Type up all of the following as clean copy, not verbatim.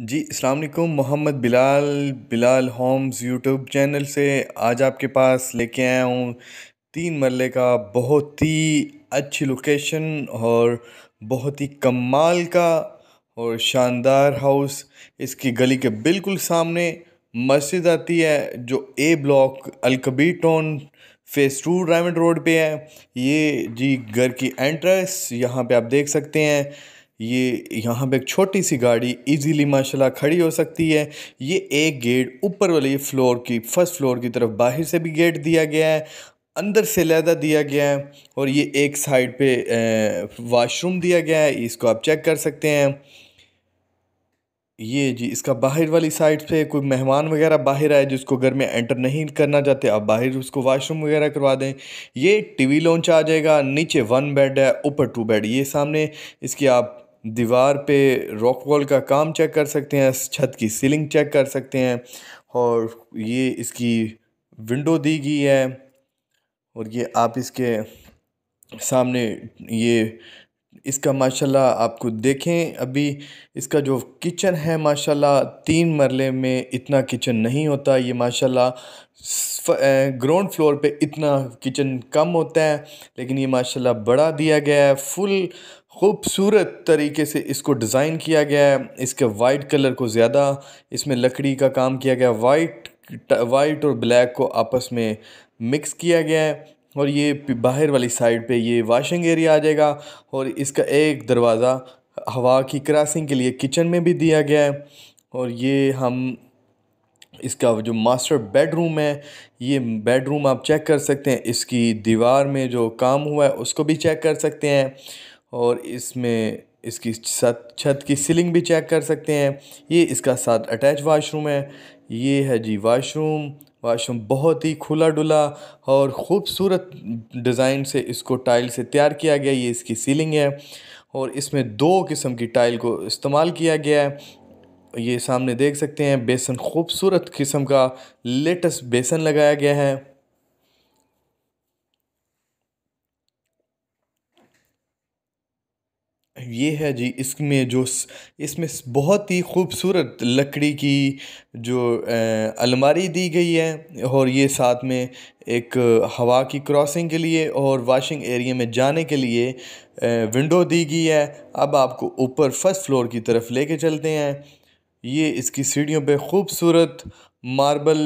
जी अस्सलाम वालेकुम। Mohammad Bilal Bilal Homes YouTube channel से आज आपके पास लेके आया हूँ 3 मरले का बहुत ही अच्छी लोकेशन और बहुत ही कमाल का और शानदार हाउस। इसकी गली के बिल्कुल सामने मस्जिद आती है जो A block Alkabir town phase 2 diamond road पे है। ये जी घर की एंट्रेंस यहाँ पे आप देख सकते हैं। ये यहाँ पे एक छोटी सी गाड़ी इजीली माशाल्लाह खड़ी हो सकती है। ये एक गेट ऊपर वाले फ्लोर की फर्स्ट फ्लोर की तरफ बाहर से भी गेट दिया गया है, अंदर से अलहदा दिया गया है और ये एक साइड पे वॉशरूम दिया गया है। इसको आप चेक कर सकते हैं। ये जी इसका बाहर वाली साइड पे कोई मेहमान वगैरह बाहर आए जिसको घर में एंटर नहीं करना चाहते, आप बाहर उसको वॉशरूम वगैरह करवा दें। ये टीवी लॉन्च आ जाएगा। नीचे 1 बेड है, ऊपर 2 बेड। ये सामने इसकी आप दीवार पे रॉक वॉल का काम चेक कर सकते हैं, छत की सीलिंग चेक कर सकते हैं और ये इसकी विंडो दी गई है। और ये आप इसके सामने ये इसका माशाल्लाह आपको देखें। अभी इसका जो किचन है माशाल्लाह 3 मरले में इतना किचन नहीं होता। ये माशाल्लाह ग्राउंड फ्लोर पे इतना किचन कम होता है, लेकिन ये माशाल्लाह बड़ा दिया गया है। फुल खूबसूरत तरीके से इसको डिज़ाइन किया गया है। इसके वाइट कलर को ज़्यादा इसमें लकड़ी का काम किया गया। वाइट और ब्लैक को आपस में मिक्स किया गया है। और ये बाहर वाली साइड पे ये वॉशिंग एरिया आ जाएगा और इसका एक दरवाज़ा हवा की क्रॉसिंग के लिए किचन में भी दिया गया है। और ये हम इसका जो मास्टर बेडरूम है, ये बेडरूम आप चेक कर सकते हैं। इसकी दीवार में जो काम हुआ है उसको भी चेक कर सकते हैं और इसमें इसकी छत की सीलिंग भी चेक कर सकते हैं। ये इसका साथ अटैच वाशरूम है। ये है जी वाशरूम। वाशरूम बहुत ही खुला डुला और ख़ूबसूरत डिज़ाइन से इसको टाइल से तैयार किया गया। ये इसकी सीलिंग है और इसमें 2 किस्म की टाइल को इस्तेमाल किया गया है। ये सामने देख सकते हैं बेसन, खूबसूरत किस्म का लेटेस्ट बेसन लगाया गया है। ये है जी इसमें इसमें बहुत ही खूबसूरत लकड़ी की जो अलमारी दी गई है और ये साथ में एक हवा की क्रॉसिंग के लिए और वॉशिंग एरिया में जाने के लिए विंडो दी गई है। अब आपको ऊपर फर्स्ट फ्लोर की तरफ लेके चलते हैं। ये इसकी सीढ़ियों पे खूबसूरत मार्बल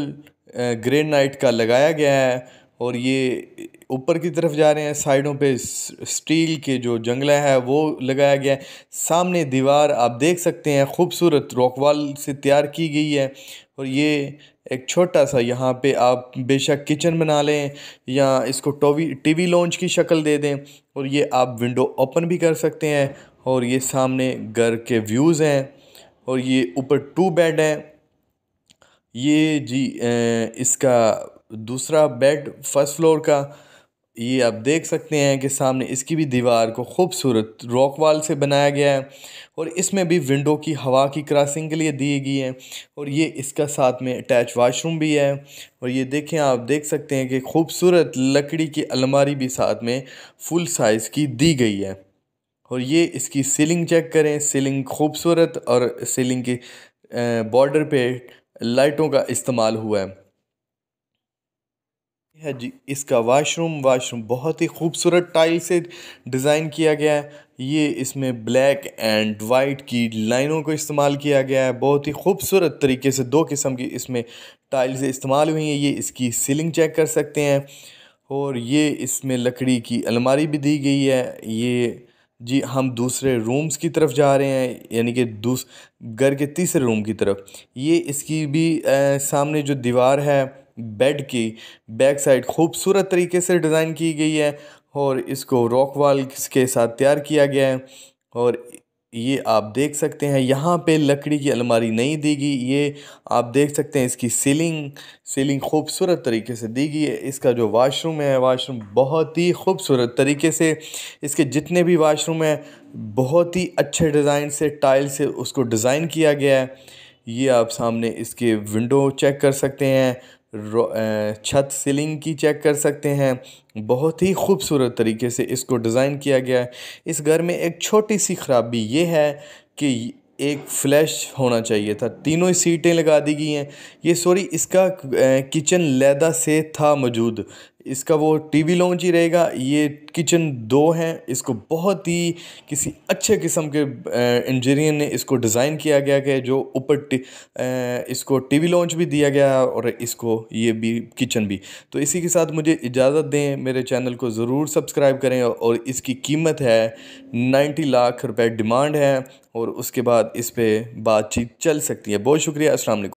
ग्रेनाइट का लगाया गया है और ये ऊपर की तरफ जा रहे हैं। साइडों पे स्टील के जो जंगला है वो लगाया गया है। सामने दीवार आप देख सकते हैं खूबसूरत रॉकवॉल से तैयार की गई है और ये एक छोटा सा यहाँ पे आप बेशक किचन बना लें या इसको टीवी लॉन्च की शक्ल दे दें और ये आप विंडो ओपन भी कर सकते हैं। और ये सामने घर के व्यूज़ हैं और ये ऊपर 2 बेड हैं। ये जी इसका दूसरा बेड फर्स्ट फ्लोर का। ये आप देख सकते हैं कि सामने इसकी भी दीवार को खूबसूरत रॉक वॉल से बनाया गया है और इसमें भी विंडो की हवा की क्रॉसिंग के लिए दी गई है। और ये इसका साथ में अटैच वाशरूम भी है। और ये देखें, आप देख सकते हैं कि खूबसूरत लकड़ी की अलमारी भी साथ में फुल साइज़ की दी गई है। और ये इसकी सीलिंग चेक करें, सीलिंग खूबसूरत और सीलिंग की बॉर्डर पे लाइटों का इस्तेमाल हुआ है जी इसका वाशरूम बहुत ही खूबसूरत टाइल से डिज़ाइन किया गया है। ये इसमें ब्लैक एंड वाइट की लाइनों को इस्तेमाल किया गया है। बहुत ही खूबसूरत तरीके से 2 किस्म की इसमें टाइल्स इस्तेमाल हुई हैं। ये इसकी सीलिंग चेक कर सकते हैं और ये इसमें लकड़ी की अलमारी भी दी गई है। ये जी हम दूसरे रूम्स की तरफ जा रहे हैं, यानी कि घर के तीसरे रूम की तरफ। ये इसकी भी सामने जो दीवार है बेड की बैक साइड खूबसूरत तरीके से डिज़ाइन की गई है और इसको रॉक वॉल के साथ तैयार किया गया है। और ये आप देख सकते हैं यहाँ पे लकड़ी की अलमारी नहीं दी गई। ये आप देख सकते हैं इसकी सीलिंग खूबसूरत तरीके से दी गई है। इसका जो वाशरूम है, वाशरूम बहुत ही खूबसूरत तरीके से इसके जितने भी वाशरूम हैं बहुत ही अच्छे डिज़ाइन से टाइल से उसको डिज़ाइन किया गया है। ये आप सामने इसके विंडो चेक कर सकते हैं, छत सीलिंग की चेक कर सकते हैं। बहुत ही खूबसूरत तरीके से इसको डिज़ाइन किया गया है। इस घर में एक छोटी सी ख़राबी ये है कि एक फ्लैश होना चाहिए था। तीनों ही सीटें लगा दी गई हैं। ये सॉरी, इसका किचन लैदा से था मौजूद। इसका वो टीवी लॉन्च ही रहेगा। ये किचन दो हैं। इसको बहुत ही किसी अच्छे किस्म के इंजीनियर ने इसको डिज़ाइन किया गया कि जो ऊपर इसको टीवी लॉन्च भी दिया गया है और इसको ये भी किचन भी। तो इसी के साथ मुझे इजाज़त दें। मेरे चैनल को ज़रूर सब्सक्राइब करें और इसकी कीमत है 90 लाख रुपए डिमांड है और उसके बाद इस पे बातचीत चल सकती है। बहुत शुक्रिया। अस्सलाम वालेकुम।